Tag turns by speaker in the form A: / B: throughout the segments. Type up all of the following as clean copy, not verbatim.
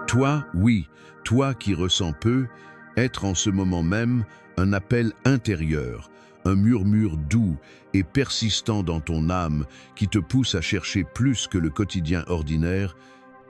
A: Toi, oui, toi qui ressens peu, être en ce moment même un appel intérieur, un murmure doux et persistant dans ton âme qui te pousse à chercher plus que le quotidien ordinaire.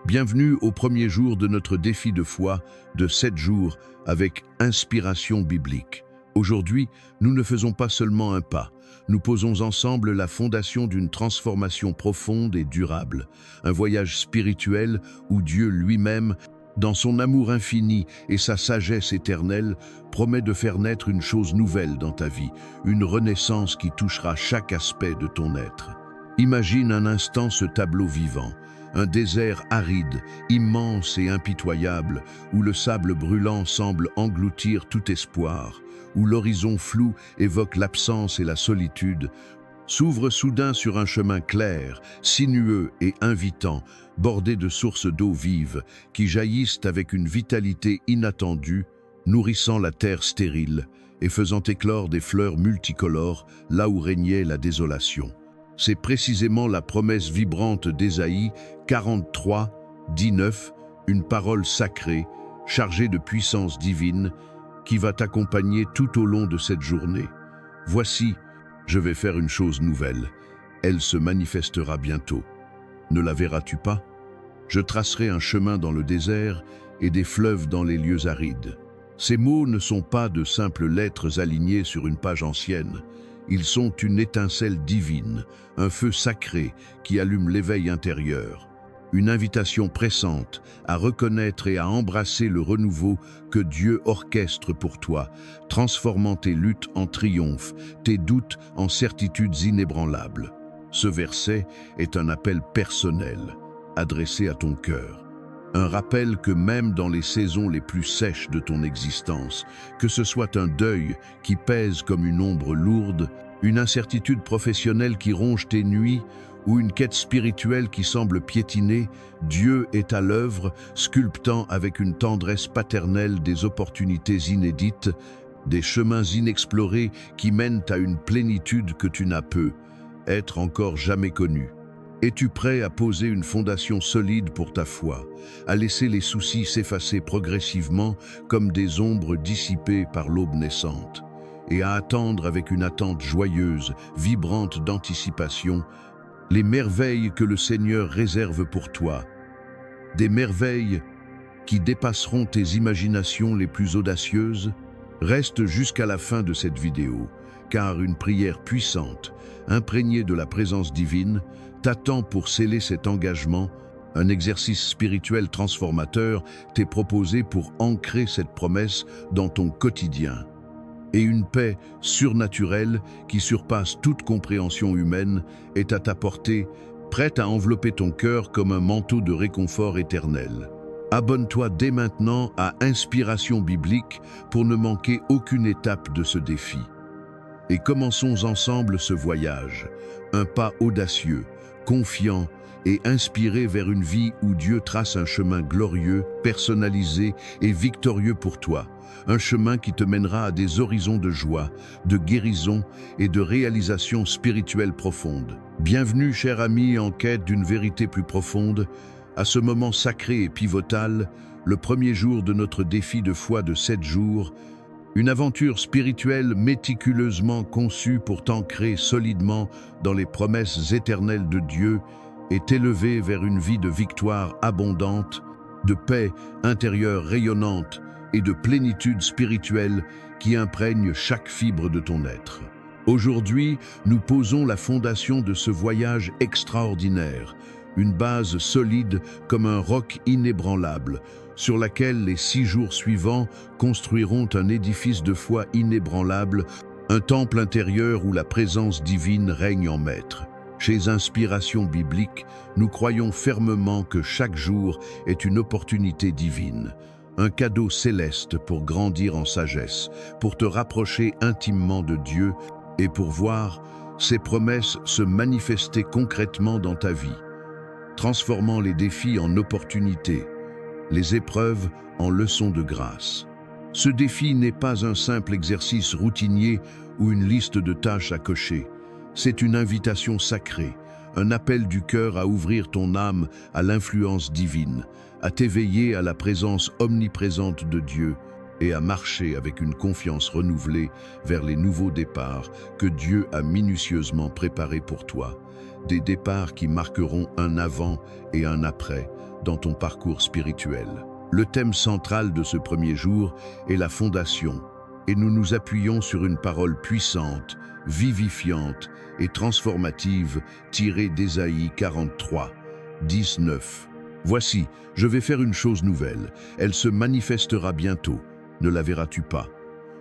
A: Bienvenue au premier jour de notre défi de foi de 7 jours avec inspiration biblique. Aujourd'hui, nous ne faisons pas seulement un pas, nous posons ensemble la fondation d'une transformation profonde et durable, un voyage spirituel où Dieu lui-même, dans son amour infini et sa sagesse éternelle, promet de faire naître une chose nouvelle dans ta vie, une renaissance qui touchera chaque aspect de ton être. Imagine un instant ce tableau vivant, un désert aride, immense et impitoyable, où le sable brûlant semble engloutir tout espoir, où l'horizon flou évoque l'absence et la solitude, s'ouvre soudain sur un chemin clair, sinueux et invitant, bordé de sources d'eau vive qui jaillissent avec une vitalité inattendue, nourrissant la terre stérile et faisant éclore des fleurs multicolores là où régnait la désolation. C'est précisément la promesse vibrante d'Ésaïe 43, 19, une parole sacrée, chargée de puissance divine, qui va t'accompagner tout au long de cette journée. Voici, je vais faire une chose nouvelle. Elle se manifestera bientôt. Ne la verras-tu pas? Je tracerai un chemin dans le désert et des fleuves dans les lieux arides. Ces mots ne sont pas de simples lettres alignées sur une page ancienne. Ils sont une étincelle divine, un feu sacré qui allume l'éveil intérieur. Une invitation pressante à reconnaître et à embrasser le renouveau que Dieu orchestre pour toi, transformant tes luttes en triomphe, tes doutes en certitudes inébranlables. Ce verset est un appel personnel, adressé à ton cœur. Un rappel que même dans les saisons les plus sèches de ton existence, que ce soit un deuil qui pèse comme une ombre lourde, une incertitude professionnelle qui ronge tes nuits, ou une quête spirituelle qui semble piétiner, Dieu est à l'œuvre, sculptant avec une tendresse paternelle des opportunités inédites, des chemins inexplorés qui mènent à une plénitude que tu n'as peu, être encore jamais connue. Es-tu prêt à poser une fondation solide pour ta foi, à laisser les soucis s'effacer progressivement comme des ombres dissipées par l'aube naissante, et à attendre avec une attente joyeuse, vibrante d'anticipation, les merveilles que le Seigneur réserve pour toi, des merveilles qui dépasseront tes imaginations les plus audacieuses? Reste jusqu'à la fin de cette vidéo, car une prière puissante, imprégnée de la présence divine, t'attend pour sceller cet engagement. Un exercice spirituel transformateur t'est proposé pour ancrer cette promesse dans ton quotidien. Et une paix surnaturelle qui surpasse toute compréhension humaine est à ta portée, prête à envelopper ton cœur comme un manteau de réconfort éternel. Abonne-toi dès maintenant à Inspiration Biblique pour ne manquer aucune étape de ce défi. Et commençons ensemble ce voyage, un pas audacieux, confiant et inspiré vers une vie où Dieu trace un chemin glorieux, personnalisé et victorieux pour toi. Un chemin qui te mènera à des horizons de joie, de guérison et de réalisation spirituelle profonde. Bienvenue, cher ami, en quête d'une vérité plus profonde, à ce moment sacré et pivotal, le premier jour de notre défi de foi de 7 jours, une aventure spirituelle méticuleusement conçue pour t'ancrer solidement dans les promesses éternelles de Dieu et t'élever vers une vie de victoire abondante, de paix intérieure rayonnante et de plénitude spirituelle qui imprègne chaque fibre de ton être. Aujourd'hui, nous posons la fondation de ce voyage extraordinaire, une base solide comme un roc inébranlable, sur laquelle les 6 jours suivants construiront un édifice de foi inébranlable, un temple intérieur où la présence divine règne en maître. Chez Inspiration Biblique, nous croyons fermement que chaque jour est une opportunité divine, un cadeau céleste pour grandir en sagesse, pour te rapprocher intimement de Dieu et pour voir ses promesses se manifester concrètement dans ta vie, transformant les défis en opportunités, les épreuves en leçons de grâce. Ce défi n'est pas un simple exercice routinier ou une liste de tâches à cocher. C'est une invitation sacrée, un appel du cœur à ouvrir ton âme à l'influence divine, à t'éveiller à la présence omniprésente de Dieu et à marcher avec une confiance renouvelée vers les nouveaux départs que Dieu a minutieusement préparés pour toi. Des départs qui marqueront un avant et un après dans ton parcours spirituel. Le thème central de ce premier jour est la fondation, et nous nous appuyons sur une parole puissante, vivifiante et transformative tirée d'Ésaïe 43, 19. Voici, je vais faire une chose nouvelle, elle se manifestera bientôt, ne la verras-tu pas?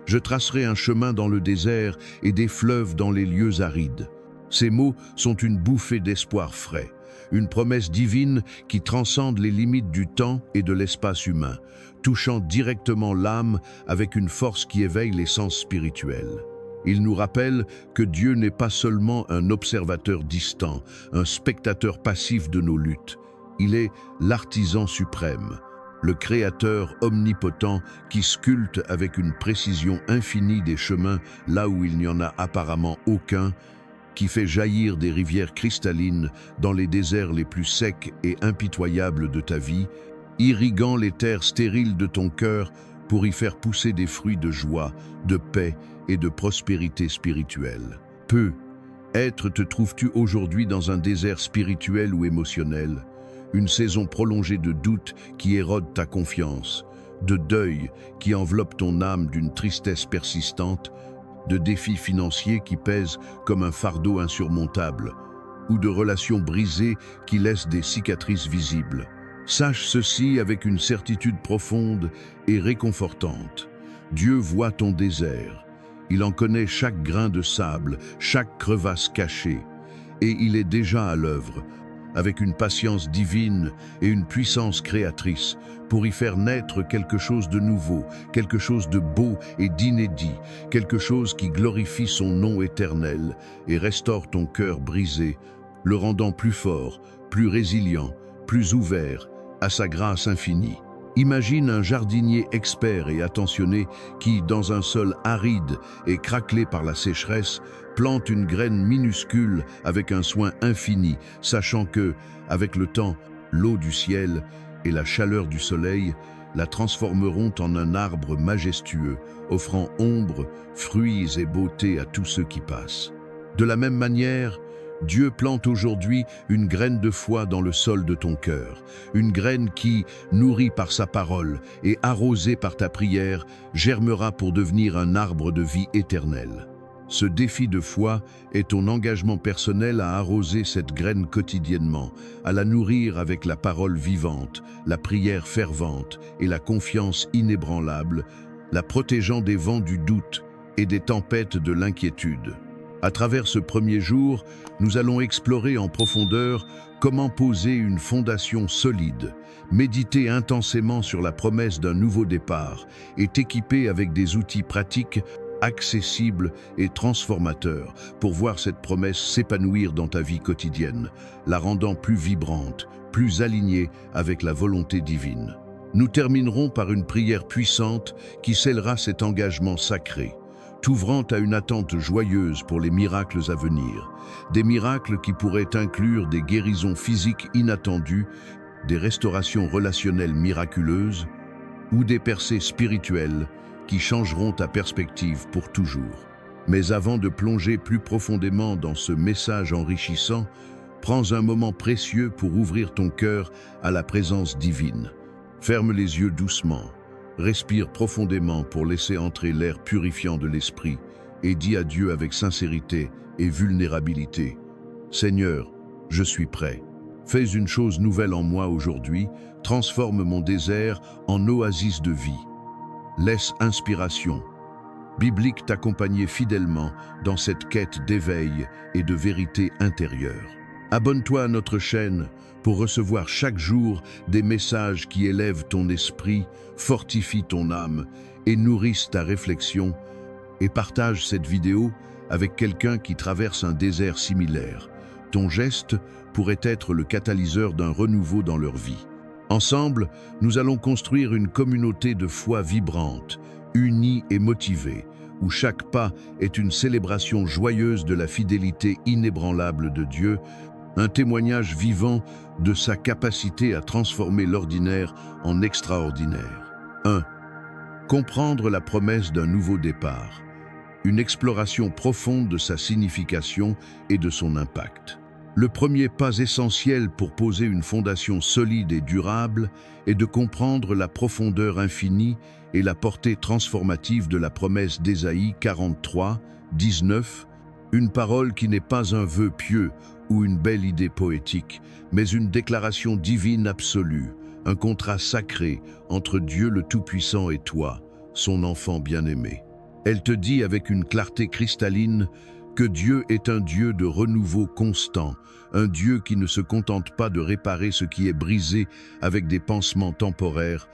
A: Je tracerai un chemin dans le désert et des fleuves dans les lieux arides. Ces mots sont une bouffée d'espoir frais, une promesse divine qui transcende les limites du temps et de l'espace humain, touchant directement l'âme avec une force qui éveille les sens spirituels. Il nous rappelle que Dieu n'est pas seulement un observateur distant, un spectateur passif de nos luttes. Il est l'artisan suprême, le créateur omnipotent qui sculpte avec une précision infinie des chemins là où il n'y en a apparemment aucun, qui fait jaillir des rivières cristallines dans les déserts les plus secs et impitoyables de ta vie, irriguant les terres stériles de ton cœur pour y faire pousser des fruits de joie, de paix et de prospérité spirituelle. Être te trouves-tu aujourd'hui dans un désert spirituel ou émotionnel, une saison prolongée de doutes qui érode ta confiance, de deuil qui enveloppe ton âme d'une tristesse persistante, de défis financiers qui pèsent comme un fardeau insurmontable, ou de relations brisées qui laissent des cicatrices visibles. Sache ceci avec une certitude profonde et réconfortante. Dieu voit ton désert. Il en connaît chaque grain de sable, chaque crevasse cachée, et il est déjà à l'œuvre, avec une patience divine et une puissance créatrice, pour y faire naître quelque chose de nouveau, quelque chose de beau et d'inédit, quelque chose qui glorifie son nom éternel et restaure ton cœur brisé, le rendant plus fort, plus résilient, plus ouvert à sa grâce infinie. Imagine un jardinier expert et attentionné qui, dans un sol aride et craquelé par la sécheresse, plante une graine minuscule avec un soin infini, sachant que, avec le temps, l'eau du ciel et la chaleur du soleil la transformeront en un arbre majestueux, offrant ombre, fruits et beauté à tous ceux qui passent. De la même manière, Dieu plante aujourd'hui une graine de foi dans le sol de ton cœur, une graine qui, nourrie par sa parole et arrosée par ta prière, germera pour devenir un arbre de vie éternelle. Ce défi de foi est ton engagement personnel à arroser cette graine quotidiennement, à la nourrir avec la parole vivante, la prière fervente et la confiance inébranlable, la protégeant des vents du doute et des tempêtes de l'inquiétude. À travers ce premier jour, nous allons explorer en profondeur comment poser une fondation solide, méditer intensément sur la promesse d'un nouveau départ et t'équiper avec des outils pratiques, accessibles et transformateurs pour voir cette promesse s'épanouir dans ta vie quotidienne, la rendant plus vibrante, plus alignée avec la volonté divine. Nous terminerons par une prière puissante qui scellera cet engagement sacré, t'ouvrant à une attente joyeuse pour les miracles à venir, des miracles qui pourraient inclure des guérisons physiques inattendues, des restaurations relationnelles miraculeuses ou des percées spirituelles qui changeront ta perspective pour toujours. Mais avant de plonger plus profondément dans ce message enrichissant, prends un moment précieux pour ouvrir ton cœur à la présence divine. Ferme les yeux doucement. Respire profondément pour laisser entrer l'air purifiant de l'esprit et dis à Dieu avec sincérité et vulnérabilité: Seigneur, je suis prêt. Fais une chose nouvelle en moi aujourd'hui, transforme mon désert en oasis de vie. Laisse inspiration biblique t'accompagner fidèlement dans cette quête d'éveil et de vérité intérieure. Abonne-toi à notre chaîne pour recevoir chaque jour des messages qui élèvent ton esprit, fortifient ton âme et nourrissent ta réflexion, et partage cette vidéo avec quelqu'un qui traverse un désert similaire. Ton geste pourrait être le catalyseur d'un renouveau dans leur vie. Ensemble, nous allons construire une communauté de foi vibrante, unie et motivée, où chaque pas est une célébration joyeuse de la fidélité inébranlable de Dieu, un témoignage vivant de sa capacité à transformer l'ordinaire en extraordinaire. 1. Comprendre la promesse d'un nouveau départ. Une exploration profonde de sa signification et de son impact. Le premier pas essentiel pour poser une fondation solide et durable est de comprendre la profondeur infinie et la portée transformative de la promesse d'Ésaïe 43, 19, une parole qui n'est pas un vœu pieux ou une belle idée poétique, mais une déclaration divine absolue, un contrat sacré entre Dieu le Tout-Puissant et toi, son enfant bien-aimé. Elle te dit avec une clarté cristalline que Dieu est un Dieu de renouveau constant, un Dieu qui ne se contente pas de réparer ce qui est brisé avec des pansements temporaires,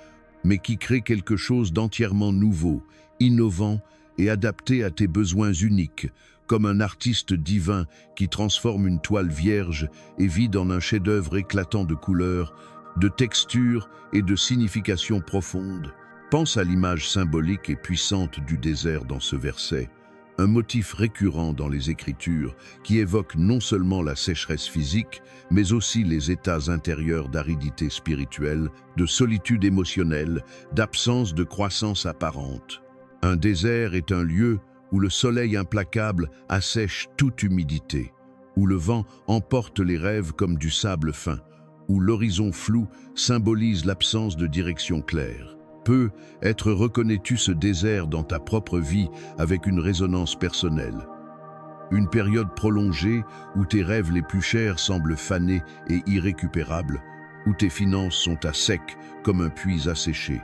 A: mais qui crée quelque chose d'entièrement nouveau, innovant et adapté à tes besoins uniques, comme un artiste divin qui transforme une toile vierge et vide en un chef-d'œuvre éclatant de couleurs, de textures et de significations profondes. Pense à l'image symbolique et puissante du désert dans ce verset, un motif récurrent dans les Écritures qui évoque non seulement la sécheresse physique, mais aussi les états intérieurs d'aridité spirituelle, de solitude émotionnelle, d'absence de croissance apparente. Un désert est un lieu où le soleil implacable assèche toute humidité, où le vent emporte les rêves comme du sable fin, où l'horizon flou symbolise l'absence de direction claire. Peut-être reconnais-tu ce désert dans ta propre vie avec une résonance personnelle. Une période prolongée où tes rêves les plus chers semblent fanés et irrécupérables, où tes finances sont à sec comme un puits asséché,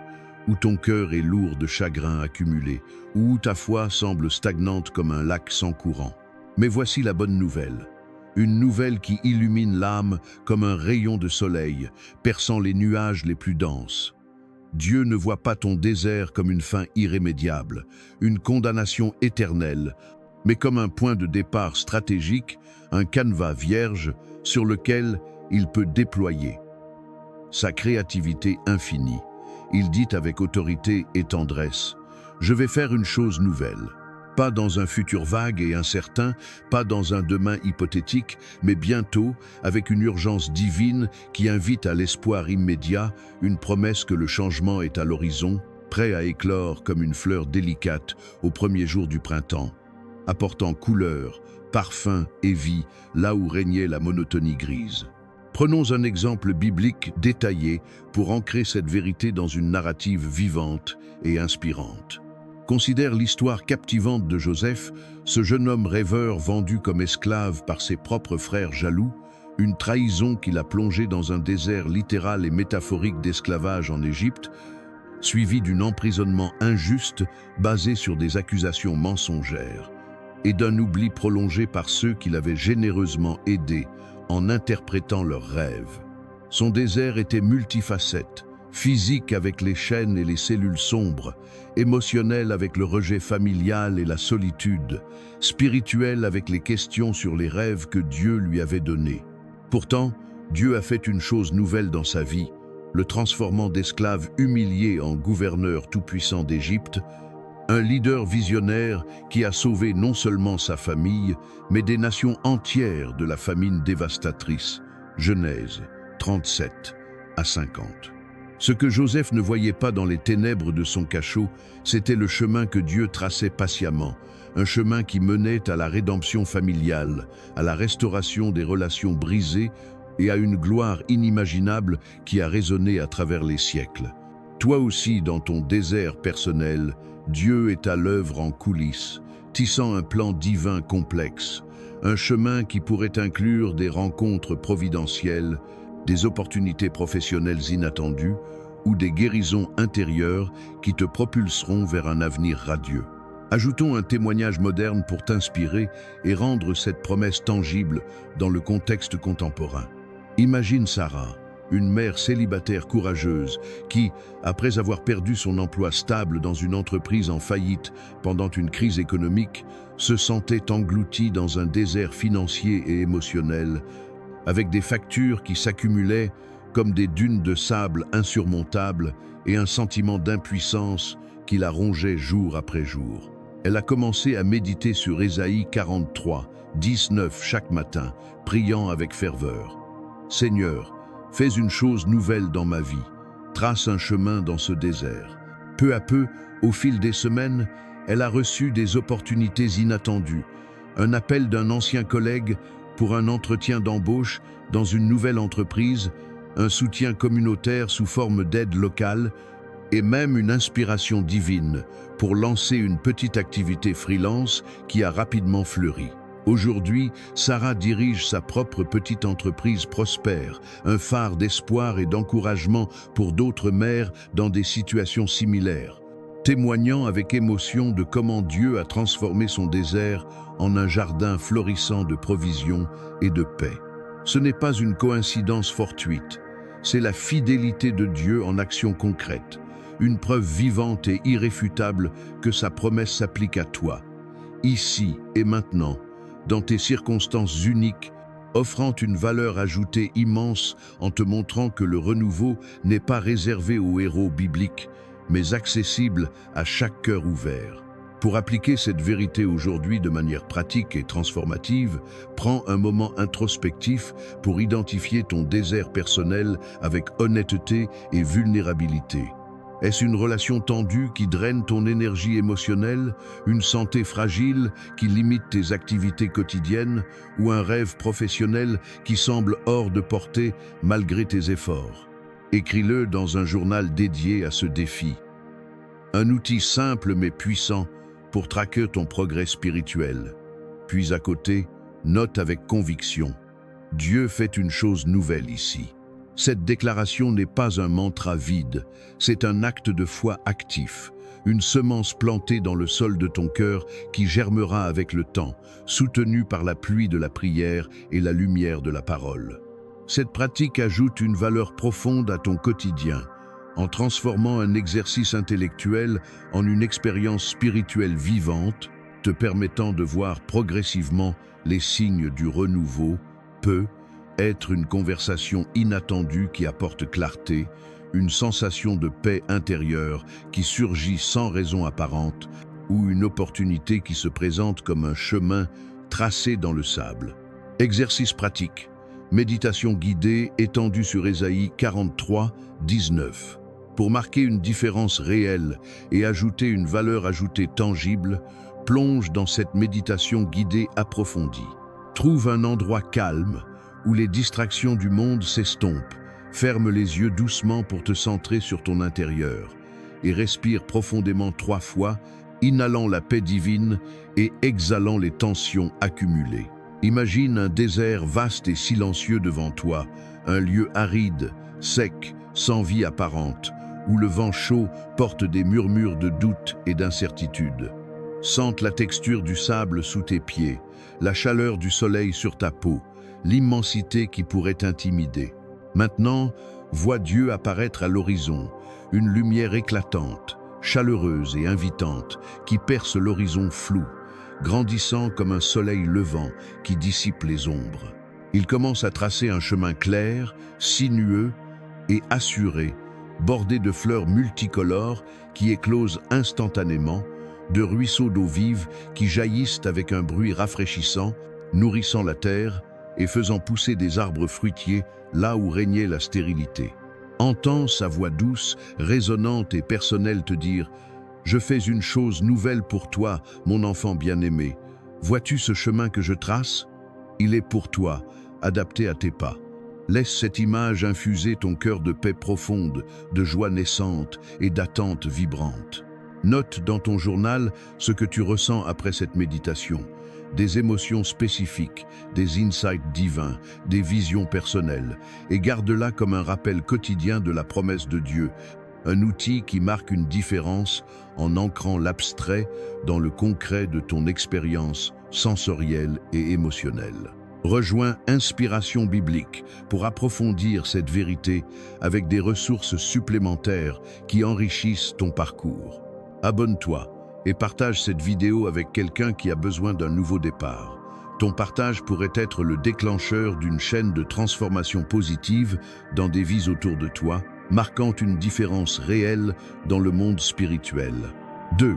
A: où ton cœur est lourd de chagrins accumulés, où ta foi semble stagnante comme un lac sans courant. Mais voici la bonne nouvelle. Une nouvelle qui illumine l'âme comme un rayon de soleil, perçant les nuages les plus denses. Dieu ne voit pas ton désert comme une fin irrémédiable, une condamnation éternelle, mais comme un point de départ stratégique, un canevas vierge sur lequel il peut déployer sa créativité infinie. Il dit avec autorité et tendresse, « Je vais faire une chose nouvelle ». Pas dans un futur vague et incertain, pas dans un demain hypothétique, mais bientôt, avec une urgence divine qui invite à l'espoir immédiat, une promesse que le changement est à l'horizon, prêt à éclore comme une fleur délicate au premier jour du printemps, apportant couleur, parfum et vie là où régnait la monotonie grise. Prenons un exemple biblique détaillé pour ancrer cette vérité dans une narrative vivante et inspirante. Considère l'histoire captivante de Joseph, ce jeune homme rêveur vendu comme esclave par ses propres frères jaloux, une trahison qui l'a plongé dans un désert littéral et métaphorique d'esclavage en Égypte, suivi d'un emprisonnement injuste basé sur des accusations mensongères, et d'un oubli prolongé par ceux qui l'avaient généreusement aidé en interprétant leurs rêves. Son désert était multifacette, physique avec les chaînes et les cellules sombres, émotionnel avec le rejet familial et la solitude, spirituel avec les questions sur les rêves que Dieu lui avait donnés. Pourtant, Dieu a fait une chose nouvelle dans sa vie, le transformant d'esclave humilié en gouverneur tout-puissant d'Égypte, un leader visionnaire qui a sauvé non seulement sa famille, mais des nations entières de la famine dévastatrice. Genèse 37 à 50. Ce que Joseph ne voyait pas dans les ténèbres de son cachot, c'était le chemin que Dieu traçait patiemment, un chemin qui menait à la rédemption familiale, à la restauration des relations brisées et à une gloire inimaginable qui a résonné à travers les siècles. Toi aussi, dans ton désert personnel, Dieu est à l'œuvre en coulisses, tissant un plan divin complexe, un chemin qui pourrait inclure des rencontres providentielles, des opportunités professionnelles inattendues ou des guérisons intérieures qui te propulseront vers un avenir radieux. Ajoutons un témoignage moderne pour t'inspirer et rendre cette promesse tangible dans le contexte contemporain. Imagine Sarah, une mère célibataire courageuse qui, après avoir perdu son emploi stable dans une entreprise en faillite pendant une crise économique, se sentait engloutie dans un désert financier et émotionnel, avec des factures qui s'accumulaient comme des dunes de sable insurmontables et un sentiment d'impuissance qui la rongeait jour après jour. Elle a commencé à méditer sur Ésaïe 43, 19 chaque matin, priant avec ferveur. « Seigneur, fais une chose nouvelle dans ma vie, trace un chemin dans ce désert. » Peu à peu, au fil des semaines, elle a reçu des opportunités inattendues. Un appel d'un ancien collègue pour un entretien d'embauche dans une nouvelle entreprise, un soutien communautaire sous forme d'aide locale et même une inspiration divine pour lancer une petite activité freelance qui a rapidement fleuri. Aujourd'hui, Sarah dirige sa propre petite entreprise prospère, un phare d'espoir et d'encouragement pour d'autres mères dans des situations similaires, témoignant avec émotion de comment Dieu a transformé son désert en un jardin florissant de provisions et de paix. Ce n'est pas une coïncidence fortuite, c'est la fidélité de Dieu en action concrète, une preuve vivante et irréfutable que sa promesse s'applique à toi, ici et maintenant, dans tes circonstances uniques, offrant une valeur ajoutée immense en te montrant que le renouveau n'est pas réservé aux héros bibliques, mais accessible à chaque cœur ouvert. Pour appliquer cette vérité aujourd'hui de manière pratique et transformative, prends un moment introspectif pour identifier ton désert personnel avec honnêteté et vulnérabilité. Est-ce une relation tendue qui draine ton énergie émotionnelle, une santé fragile qui limite tes activités quotidiennes ou un rêve professionnel qui semble hors de portée malgré tes efforts? Écris-le dans un journal dédié à ce défi. Un outil simple mais puissant pour traquer ton progrès spirituel. Puis à côté, note avec conviction. Dieu fait une chose nouvelle ici. Cette déclaration n'est pas un mantra vide, c'est un acte de foi actif, une semence plantée dans le sol de ton cœur qui germera avec le temps, soutenue par la pluie de la prière et la lumière de la parole. Cette pratique ajoute une valeur profonde à ton quotidien, en transformant un exercice intellectuel en une expérience spirituelle vivante, te permettant de voir progressivement les signes du renouveau, peut être une conversation inattendue qui apporte clarté, une sensation de paix intérieure qui surgit sans raison apparente ou une opportunité qui se présente comme un chemin tracé dans le sable. Exercice pratique. Méditation guidée étendue sur Ésaïe 43, 19. Pour marquer une différence réelle et ajouter une valeur ajoutée tangible, plonge dans cette méditation guidée approfondie. Trouve un endroit calme où les distractions du monde s'estompent. Ferme les yeux doucement pour te centrer sur ton intérieur et respire profondément 3 fois, inhalant la paix divine et exhalant les tensions accumulées. Imagine un désert vaste et silencieux devant toi, un lieu aride, sec, sans vie apparente, où le vent chaud porte des murmures de doute et d'incertitude. Sente la texture du sable sous tes pieds, la chaleur du soleil sur ta peau, l'immensité qui pourrait t'intimider. Maintenant, vois Dieu apparaître à l'horizon, une lumière éclatante, chaleureuse et invitante, qui perce l'horizon flou, grandissant comme un soleil levant qui dissipe les ombres. Il commence à tracer un chemin clair, sinueux et assuré, bordé de fleurs multicolores qui éclosent instantanément, de ruisseaux d'eau vive qui jaillissent avec un bruit rafraîchissant, nourrissant la terre et faisant pousser des arbres fruitiers là où régnait la stérilité. Entends sa voix douce, résonnante et personnelle te dire « Je fais une chose nouvelle pour toi, mon enfant bien-aimé. Vois-tu ce chemin que je trace? Il est pour toi, adapté à tes pas. Laisse cette image infuser ton cœur de paix profonde, de joie naissante et d'attente vibrante. Note dans ton journal ce que tu ressens après cette méditation. Des émotions spécifiques, des insights divins, des visions personnelles, et garde-la comme un rappel quotidien de la promesse de Dieu, un outil qui marque une différence en ancrant l'abstrait dans le concret de ton expérience sensorielle et émotionnelle. Rejoins Inspiration biblique pour approfondir cette vérité avec des ressources supplémentaires qui enrichissent ton parcours. Abonne-toi et partage cette vidéo avec quelqu'un qui a besoin d'un nouveau départ. Ton partage pourrait être le déclencheur d'une chaîne de transformation positive dans des vies autour de toi, marquant une différence réelle dans le monde spirituel. 2.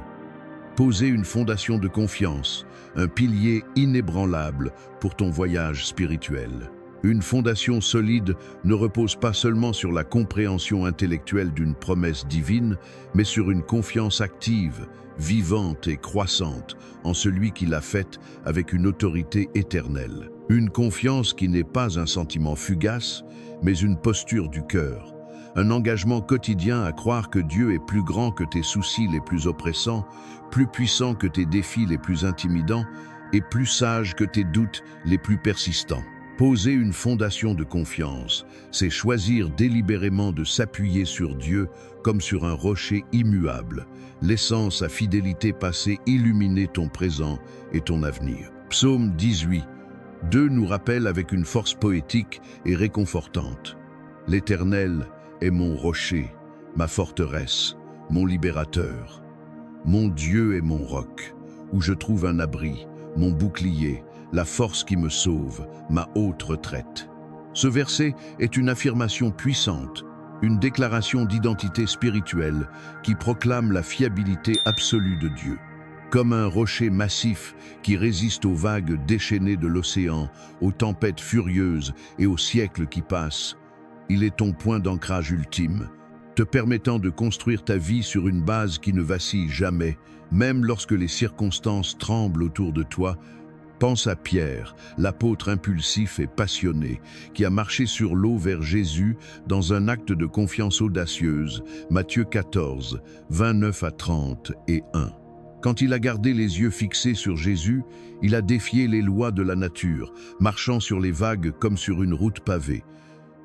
A: Poser une fondation de confiance, un pilier inébranlable pour ton voyage spirituel. Une fondation solide ne repose pas seulement sur la compréhension intellectuelle d'une promesse divine, mais sur une confiance active, vivante et croissante en celui qui l'a faite avec une autorité éternelle. Une confiance qui n'est pas un sentiment fugace, mais une posture du cœur. Un engagement quotidien à croire que Dieu est plus grand que tes soucis les plus oppressants, plus puissant que tes défis les plus intimidants et plus sage que tes doutes les plus persistants. Poser une fondation de confiance, c'est choisir délibérément de s'appuyer sur Dieu comme sur un rocher immuable, laissant sa fidélité passée illuminer ton présent et ton avenir. Psaume 18, 2 nous rappelle avec une force poétique et réconfortante. L'Éternel est mon rocher, ma forteresse, mon libérateur. Mon Dieu est mon roc, où je trouve un abri, mon bouclier, la force qui me sauve, ma haute retraite. Ce verset est une affirmation puissante, une déclaration d'identité spirituelle qui proclame la fiabilité absolue de Dieu. Comme un rocher massif qui résiste aux vagues déchaînées de l'océan, aux tempêtes furieuses et aux siècles qui passent, il est ton point d'ancrage ultime, te permettant de construire ta vie sur une base qui ne vacille jamais, même lorsque les circonstances tremblent autour de toi. Pense à Pierre, l'apôtre impulsif et passionné, qui a marché sur l'eau vers Jésus dans un acte de confiance audacieuse, Matthieu 14, 29 à 30 et 1. Quand il a gardé les yeux fixés sur Jésus, il a défié les lois de la nature, marchant sur les vagues comme sur une route pavée.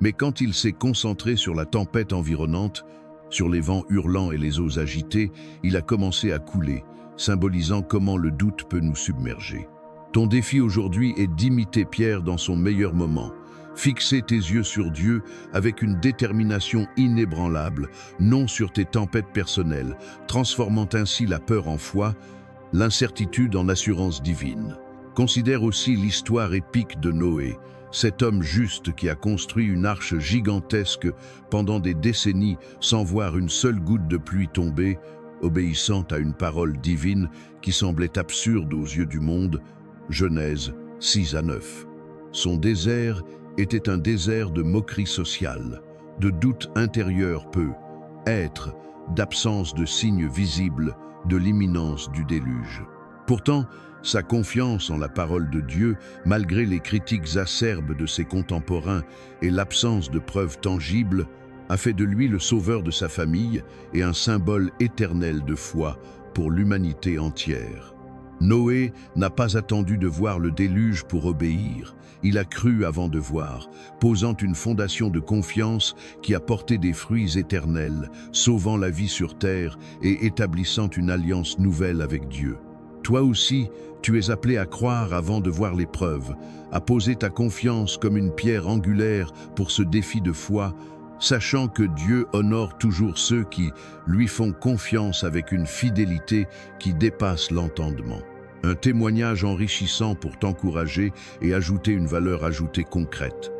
A: Mais quand il s'est concentré sur la tempête environnante, sur les vents hurlants et les eaux agitées, il a commencé à couler, symbolisant comment le doute peut nous submerger. Ton défi aujourd'hui est d'imiter Pierre dans son meilleur moment. Fixer tes yeux sur Dieu avec une détermination inébranlable, non sur tes tempêtes personnelles, transformant ainsi la peur en foi, l'incertitude en assurance divine. Considère aussi l'histoire épique de Noé, cet homme juste qui a construit une arche gigantesque pendant des décennies sans voir une seule goutte de pluie tomber, obéissant à une parole divine qui semblait absurde aux yeux du monde. Genèse 6 à 9. Son désert était un désert de moquerie sociale, de doute intérieur peu, être, d'absence de signes visibles, de l'imminence du déluge. Pourtant, sa confiance en la parole de Dieu, malgré les critiques acerbes de ses contemporains et l'absence de preuves tangibles, a fait de lui le sauveur de sa famille et un symbole éternel de foi pour l'humanité entière. Noé n'a pas attendu de voir le déluge pour obéir. Il a cru avant de voir, posant une fondation de confiance qui a porté des fruits éternels, sauvant la vie sur terre et établissant une alliance nouvelle avec Dieu. Toi aussi, tu es appelé à croire avant de voir l'épreuve, à poser ta confiance comme une pierre angulaire pour ce défi de foi, sachant que Dieu honore toujours ceux qui lui font confiance avec une fidélité qui dépasse l'entendement. Un témoignage enrichissant pour t'encourager et ajouter une valeur ajoutée concrète.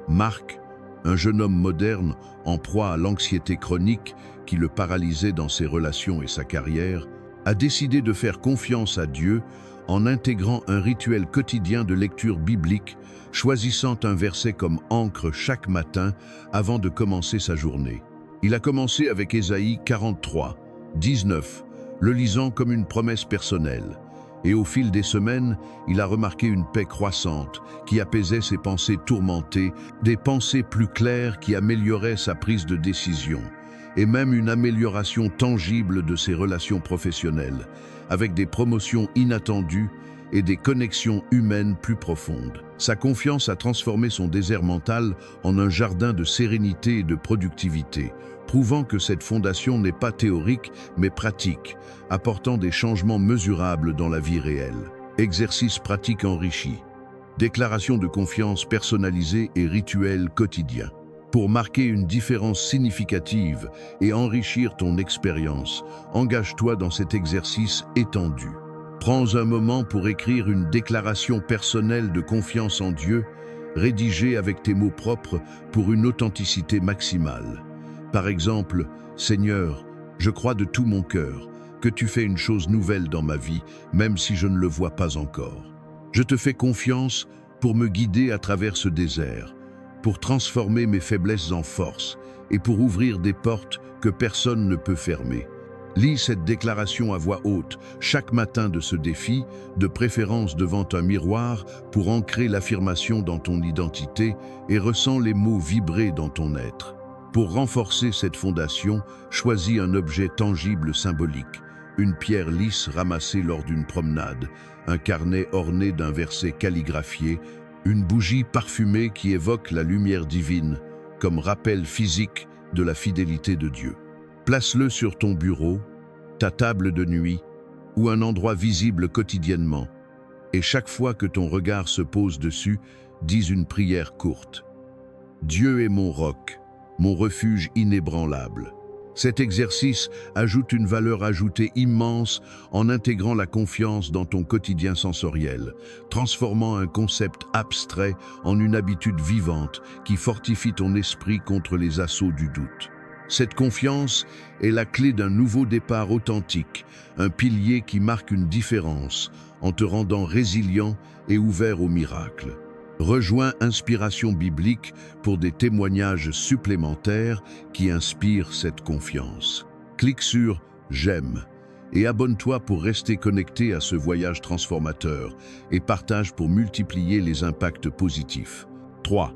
A: Marc, un jeune homme moderne en proie à l'anxiété chronique qui le paralysait dans ses relations et sa carrière, a décidé de faire confiance à Dieu en intégrant un rituel quotidien de lecture biblique, choisissant un verset comme ancre chaque matin avant de commencer sa journée. Il a commencé avec Ésaïe 43, 19, le lisant comme une promesse personnelle. Et au fil des semaines, il a remarqué une paix croissante qui apaisait ses pensées tourmentées, des pensées plus claires qui amélioraient sa prise de décision, et même une amélioration tangible de ses relations professionnelles, avec des promotions inattendues et des connexions humaines plus profondes. Sa confiance a transformé son désert mental en un jardin de sérénité et de productivité, prouvant que cette fondation n'est pas théorique mais pratique, apportant des changements mesurables dans la vie réelle. Exercice pratique enrichi, déclaration de confiance personnalisée et rituel quotidien. Pour marquer une différence significative et enrichir ton expérience, engage-toi dans cet exercice étendu. Prends un moment pour écrire une déclaration personnelle de confiance en Dieu, rédigée avec tes mots propres pour une authenticité maximale. Par exemple, « Seigneur, je crois de tout mon cœur, que tu fais une chose nouvelle dans ma vie, même si je ne le vois pas encore. Je te fais confiance pour me guider à travers ce désert, pour transformer mes faiblesses en force et pour ouvrir des portes que personne ne peut fermer. Lis cette déclaration à voix haute chaque matin de ce défi, de préférence devant un miroir pour ancrer l'affirmation dans ton identité et ressens les mots vibrer dans ton être. Pour renforcer cette fondation, choisis un objet tangible symbolique, une pierre lisse ramassée lors d'une promenade, un carnet orné d'un verset calligraphié, une bougie parfumée qui évoque la lumière divine, comme rappel physique de la fidélité de Dieu. Place-le sur ton bureau, ta table de nuit ou un endroit visible quotidiennement. Et chaque fois que ton regard se pose dessus, dis une prière courte. Dieu est mon roc, mon refuge inébranlable. Cet exercice ajoute une valeur ajoutée immense en intégrant la confiance dans ton quotidien sensoriel, transformant un concept abstrait en une habitude vivante qui fortifie ton esprit contre les assauts du doute. Cette confiance est la clé d'un nouveau départ authentique, un pilier qui marque une différence en te rendant résilient et ouvert aux miracles. Rejoins Inspiration biblique pour des témoignages supplémentaires qui inspirent cette confiance. Clique sur « J'aime » et abonne-toi pour rester connecté à ce voyage transformateur et partage pour multiplier les impacts positifs. 3.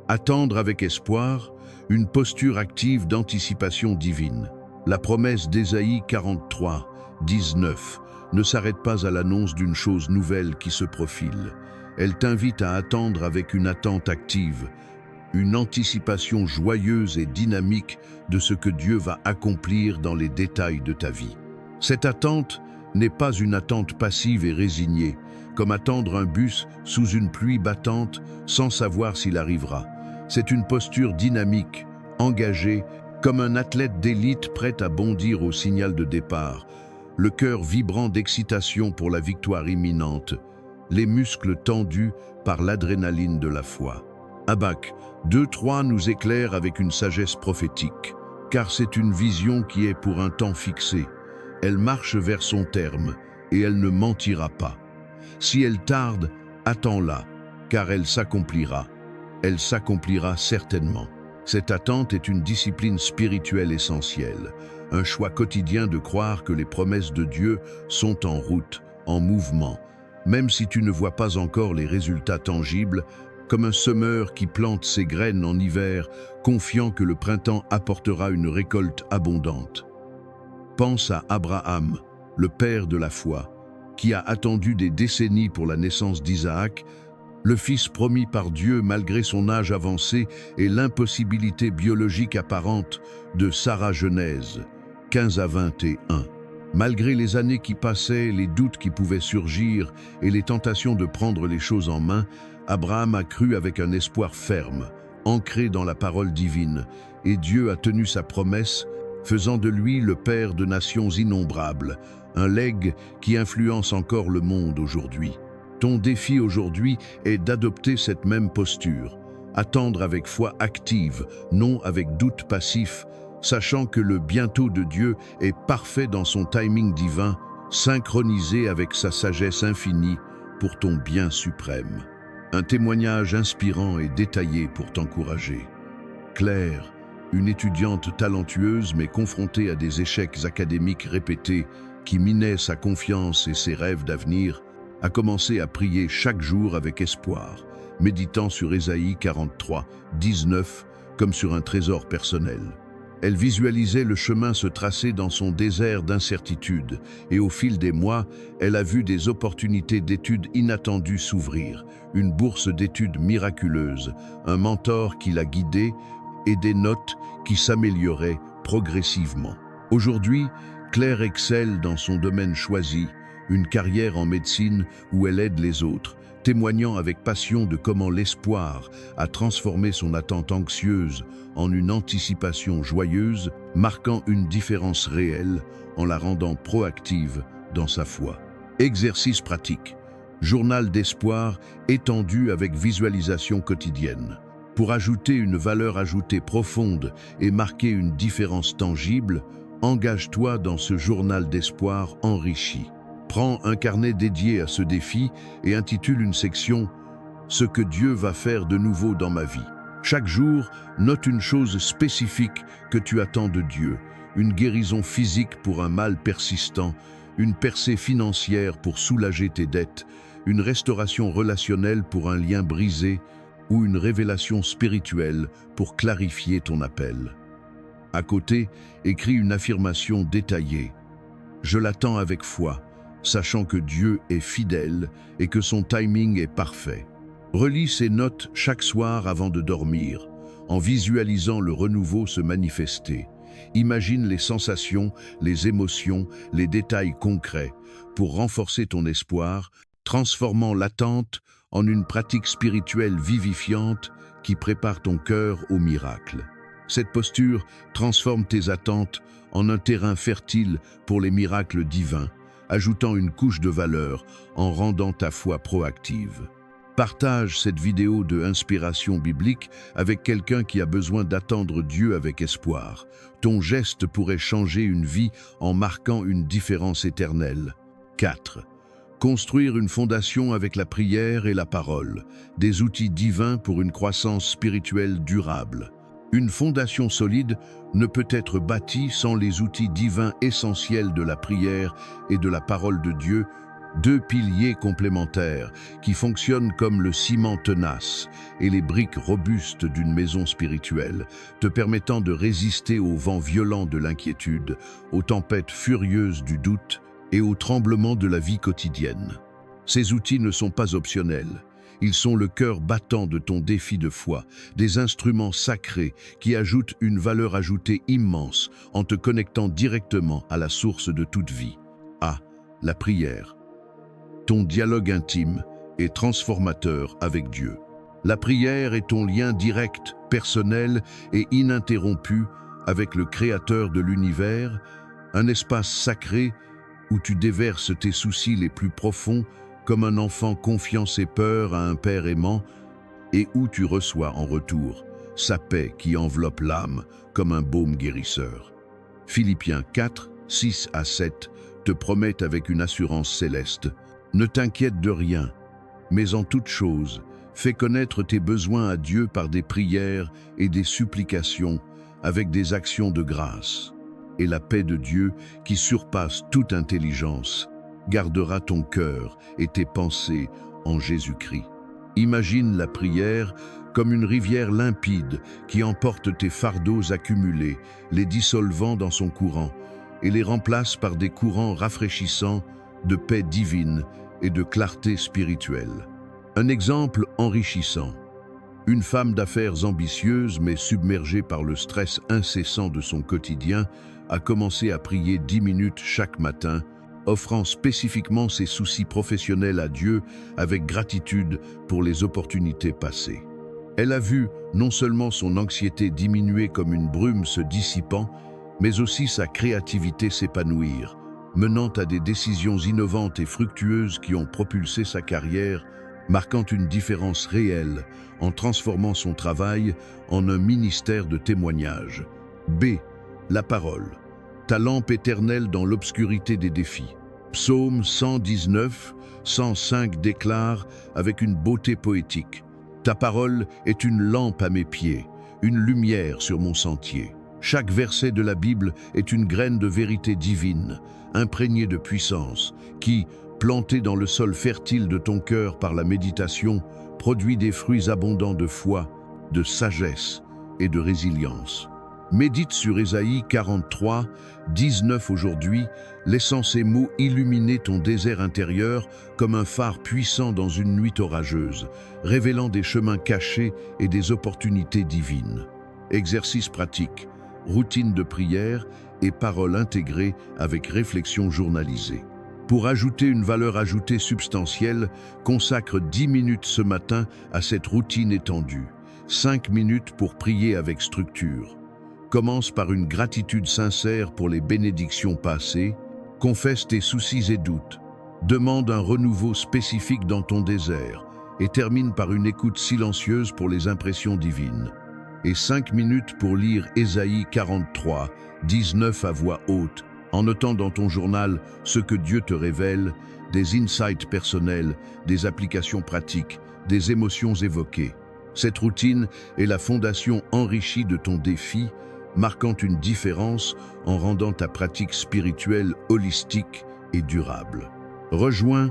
A: Attendre avec espoir, une posture active d'anticipation divine. La promesse d'Ésaïe 43, 19 ne s'arrête pas à l'annonce d'une chose nouvelle qui se profile. Elle t'invite à attendre avec une attente active, une anticipation joyeuse et dynamique de ce que Dieu va accomplir dans les détails de ta vie. Cette attente n'est pas une attente passive et résignée, comme attendre un bus sous une pluie battante sans savoir s'il arrivera. C'est une posture dynamique, engagée, comme un athlète d'élite prêt à bondir au signal de départ, le cœur vibrant d'excitation pour la victoire imminente, les muscles tendus par l'adrénaline de la foi. Habakkuk 2:3 nous éclaire avec une sagesse prophétique, car c'est une vision qui est pour un temps fixé. Elle marche vers son terme, et elle ne mentira pas. Si elle tarde, attends-la, car elle s'accomplira. Elle s'accomplira certainement. Cette attente est une discipline spirituelle essentielle, un choix quotidien de croire que les promesses de Dieu sont en route, en mouvement, même si tu ne vois pas encore les résultats tangibles, comme un semeur qui plante ses graines en hiver, confiant que le printemps apportera une récolte abondante. Pense à Abraham, le père de la foi, qui a attendu des décennies pour la naissance d'Isaac, le fils promis par Dieu malgré son âge avancé et l'impossibilité biologique apparente de Sarah Genèse, 15 à 21. Malgré les années qui passaient, les doutes qui pouvaient surgir et les tentations de prendre les choses en main, Abraham a cru avec un espoir ferme, ancré dans la parole divine, et Dieu a tenu sa promesse, faisant de lui le père de nations innombrables, un legs qui influence encore le monde aujourd'hui. Ton défi aujourd'hui est d'adopter cette même posture, attendre avec foi active, non avec doute passif, sachant que le bientôt de Dieu est parfait dans son timing divin, synchronisé avec sa sagesse infinie pour ton bien suprême. Un témoignage inspirant et détaillé pour t'encourager. Claire, une étudiante talentueuse mais confrontée à des échecs académiques répétés qui minaient sa confiance et ses rêves d'avenir, a commencé à prier chaque jour avec espoir, méditant sur Ésaïe 43, 19 comme sur un trésor personnel. Elle visualisait le chemin se tracer dans son désert d'incertitude et au fil des mois, elle a vu des opportunités d'études inattendues s'ouvrir, une bourse d'études miraculeuse, un mentor qui l'a guidée et des notes qui s'amélioraient progressivement. Aujourd'hui, Claire excelle dans son domaine choisi, une carrière en médecine où elle aide les autres, témoignant avec passion de comment l'espoir a transformé son attente anxieuse en une anticipation joyeuse, marquant une différence réelle en la rendant proactive dans sa foi. Exercice pratique. Journal d'espoir étendu avec visualisation quotidienne. Pour ajouter une valeur ajoutée profonde et marquer une différence tangible, Engage-toi dans ce journal d'espoir enrichi. Prends un carnet dédié à ce défi et intitule une section « Ce que Dieu va faire de nouveau dans ma vie ». Chaque jour, note une chose spécifique que tu attends de Dieu. Une guérison physique pour un mal persistant, une percée financière pour soulager tes dettes, une restauration relationnelle pour un lien brisé ou une révélation spirituelle pour clarifier ton appel. À côté, écris une affirmation détaillée. Je l'attends avec foi, sachant que Dieu est fidèle et que son timing est parfait. Relis ces notes chaque soir avant de dormir, en visualisant le renouveau se manifester. Imagine les sensations, les émotions, les détails concrets pour renforcer ton espoir, transformant l'attente en une pratique spirituelle vivifiante qui prépare ton cœur au miracle. Cette posture transforme tes attentes en un terrain fertile pour les miracles divins, ajoutant une couche de valeur en rendant ta foi proactive. Partage cette vidéo de inspiration biblique avec quelqu'un qui a besoin d'attendre Dieu avec espoir. Ton geste pourrait changer une vie en marquant une différence éternelle. 4. Construire une fondation avec la prière et la parole, des outils divins pour une croissance spirituelle durable. Une fondation solide ne peut être bâtie sans les outils divins essentiels de la prière et de la parole de Dieu, deux piliers complémentaires qui fonctionnent comme le ciment tenace et les briques robustes d'une maison spirituelle, te permettant de résister aux vents violents de l'inquiétude, aux tempêtes furieuses du doute et aux tremblements de la vie quotidienne. Ces outils ne sont pas optionnels. Ils sont le cœur battant de ton défi de foi, des instruments sacrés qui ajoutent une valeur ajoutée immense en te connectant directement à la source de toute vie. A. La prière. Ton dialogue intime et transformateur avec Dieu. La prière est ton lien direct, personnel et ininterrompu avec le Créateur de l'univers, un espace sacré où tu déverses tes soucis les plus profonds comme un enfant confiant ses peurs à un père aimant et où tu reçois en retour sa paix qui enveloppe l'âme comme un baume guérisseur. Philippiens 4, 6 à 7 te promettent avec une assurance céleste: ne t'inquiète de rien, mais en toute chose, fais connaître tes besoins à Dieu par des prières et des supplications avec des actions de grâce. Et la paix de Dieu, qui surpasse toute intelligence, gardera ton cœur et tes pensées en Jésus-Christ. Imagine la prière comme une rivière limpide qui emporte tes fardeaux accumulés, les dissolvant dans son courant, et les remplace par des courants rafraîchissants de paix divine et de clarté spirituelle. Un exemple enrichissant. Une femme d'affaires ambitieuse mais submergée par le stress incessant de son quotidien a commencé à prier 10 minutes chaque matin, offrant spécifiquement ses soucis professionnels à Dieu avec gratitude pour les opportunités passées. Elle a vu non seulement son anxiété diminuer comme une brume se dissipant, mais aussi sa créativité s'épanouir, menant à des décisions innovantes et fructueuses qui ont propulsé sa carrière, marquant une différence réelle en transformant son travail en un ministère de témoignage. B. La parole. Ta lampe éternelle dans l'obscurité des défis. Psaume 119, 105 déclare avec une beauté poétique: ta parole est une lampe à mes pieds, une lumière sur mon sentier. Chaque verset de la Bible est une graine de vérité divine, imprégnée de puissance, qui, plantée dans le sol fertile de ton cœur par la méditation, produit des fruits abondants de foi, de sagesse et de résilience. Médite sur Ésaïe 43, 19 aujourd'hui, laissant ces mots illuminer ton désert intérieur comme un phare puissant dans une nuit orageuse, révélant des chemins cachés et des opportunités divines. Exercice pratique, routine de prière et paroles intégrées avec réflexion journalisée. Pour ajouter une valeur ajoutée substantielle, consacre 10 minutes ce matin à cette routine étendue. 5 minutes pour prier avec structure. Commence par une gratitude sincère pour les bénédictions passées, confesse tes soucis et doutes, demande un renouveau spécifique dans ton désert et termine par une écoute silencieuse pour les impressions divines. et 5 minutes pour lire Ésaïe 43, 19 à voix haute, en notant dans ton journal ce que Dieu te révèle, des insights personnels, des applications pratiques, des émotions évoquées. Cette routine est la fondation enrichie de ton défi, marquant une différence en rendant ta pratique spirituelle holistique et durable. Rejoins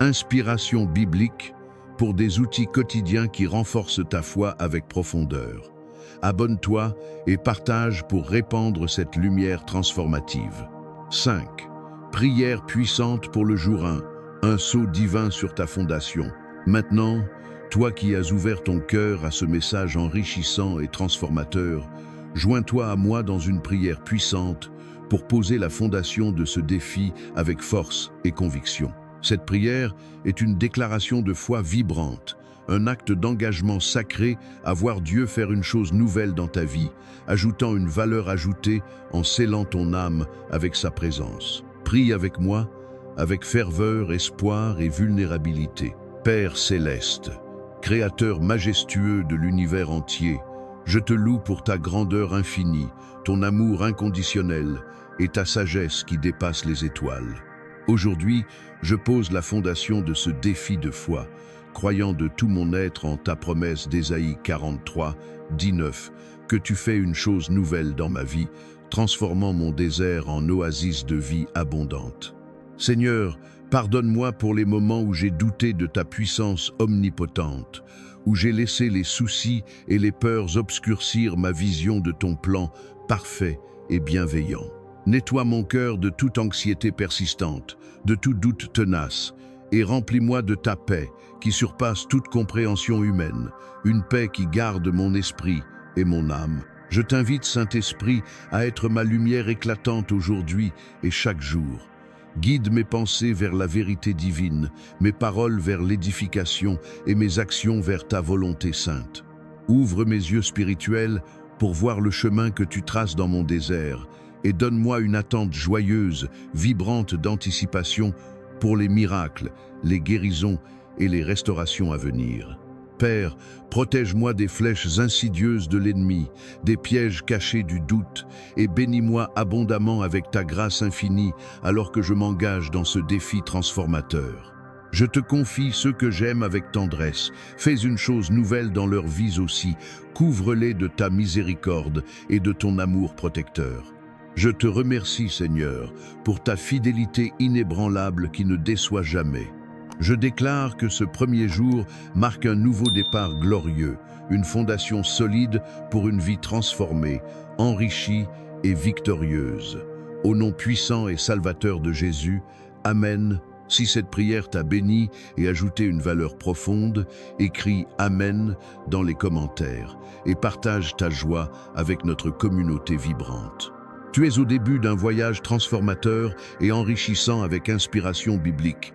A: Inspiration biblique pour des outils quotidiens qui renforcent ta foi avec profondeur. Abonne-toi et partage pour répandre cette lumière transformative. 5. Prière puissante pour le jour 1. Un sceau divin sur ta fondation. Maintenant, toi qui as ouvert ton cœur à ce message enrichissant et transformateur, joins-toi à moi dans une prière puissante pour poser la fondation de ce défi avec force et conviction. Cette prière est une déclaration de foi vibrante, un acte d'engagement sacré à voir Dieu faire une chose nouvelle dans ta vie, ajoutant une valeur ajoutée en scellant ton âme avec sa présence. Prie avec moi, avec ferveur, espoir et vulnérabilité. Père céleste, Créateur majestueux de l'univers entier, je te loue pour ta grandeur infinie, ton amour inconditionnel et ta sagesse qui dépasse les étoiles. Aujourd'hui, je pose la fondation de ce défi de foi, croyant de tout mon être en ta promesse d'Ésaïe 43, 19, que tu fais une chose nouvelle dans ma vie, transformant mon désert en oasis de vie abondante. Seigneur, pardonne-moi pour les moments où j'ai douté de ta puissance omnipotente, où j'ai laissé les soucis et les peurs obscurcir ma vision de ton plan parfait et bienveillant. Nettoie mon cœur de toute anxiété persistante, de tout doute tenace, et remplis-moi de ta paix qui surpasse toute compréhension humaine, une paix qui garde mon esprit et mon âme. Je t'invite, Saint-Esprit, à être ma lumière éclatante aujourd'hui et chaque jour. Guide mes pensées vers la vérité divine, mes paroles vers l'édification et mes actions vers ta volonté sainte. Ouvre mes yeux spirituels pour voir le chemin que tu traces dans mon désert et donne-moi une attente joyeuse, vibrante d'anticipation pour les miracles, les guérisons et les restaurations à venir. Père, protège-moi des flèches insidieuses de l'ennemi, des pièges cachés du doute, et bénis-moi abondamment avec ta grâce infinie alors que je m'engage dans ce défi transformateur. Je te confie ceux que j'aime avec tendresse. Fais une chose nouvelle dans leurs vies aussi. Couvre-les de ta miséricorde et de ton amour protecteur. Je te remercie, Seigneur, pour ta fidélité inébranlable qui ne déçoit jamais. Je déclare que ce premier jour marque un nouveau départ glorieux, une fondation solide pour une vie transformée, enrichie et victorieuse. Au nom puissant et salvateur de Jésus, Amen. Si cette prière t'a béni et ajouté une valeur profonde, écris Amen dans les commentaires et partage ta joie avec notre communauté vibrante. Tu es au début d'un voyage transformateur et enrichissant avec inspiration biblique.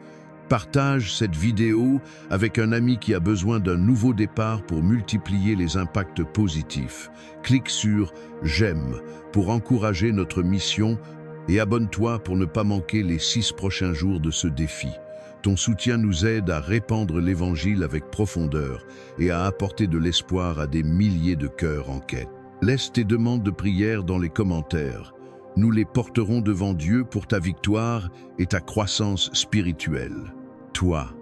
A: Partage cette vidéo avec un ami qui a besoin d'un nouveau départ pour multiplier les impacts positifs. Clique sur « J'aime » pour encourager notre mission et abonne-toi pour ne pas manquer les 6 prochains jours de ce défi. Ton soutien nous aide à répandre l'Évangile avec profondeur et à apporter de l'espoir à des milliers de cœurs en quête. Laisse tes demandes de prière dans les commentaires. Nous les porterons devant Dieu pour ta victoire et ta croissance spirituelle. Toi,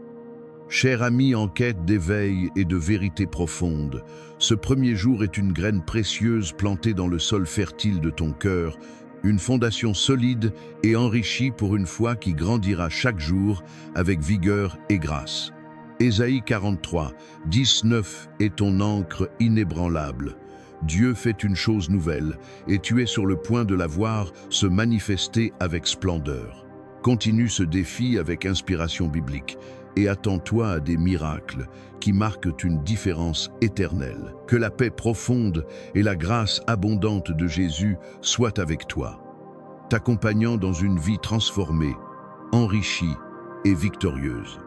A: cher ami en quête d'éveil et de vérité profonde, ce premier jour est une graine précieuse plantée dans le sol fertile de ton cœur, une fondation solide et enrichie pour une foi qui grandira chaque jour avec vigueur et grâce. Ésaïe 43, 19 est ton ancre inébranlable. Dieu fait une chose nouvelle et tu es sur le point de la voir se manifester avec splendeur. Continue ce défi avec inspiration biblique et attends-toi à des miracles qui marquent une différence éternelle. Que la paix profonde et la grâce abondante de Jésus soient avec toi, t'accompagnant dans une vie transformée, enrichie et victorieuse.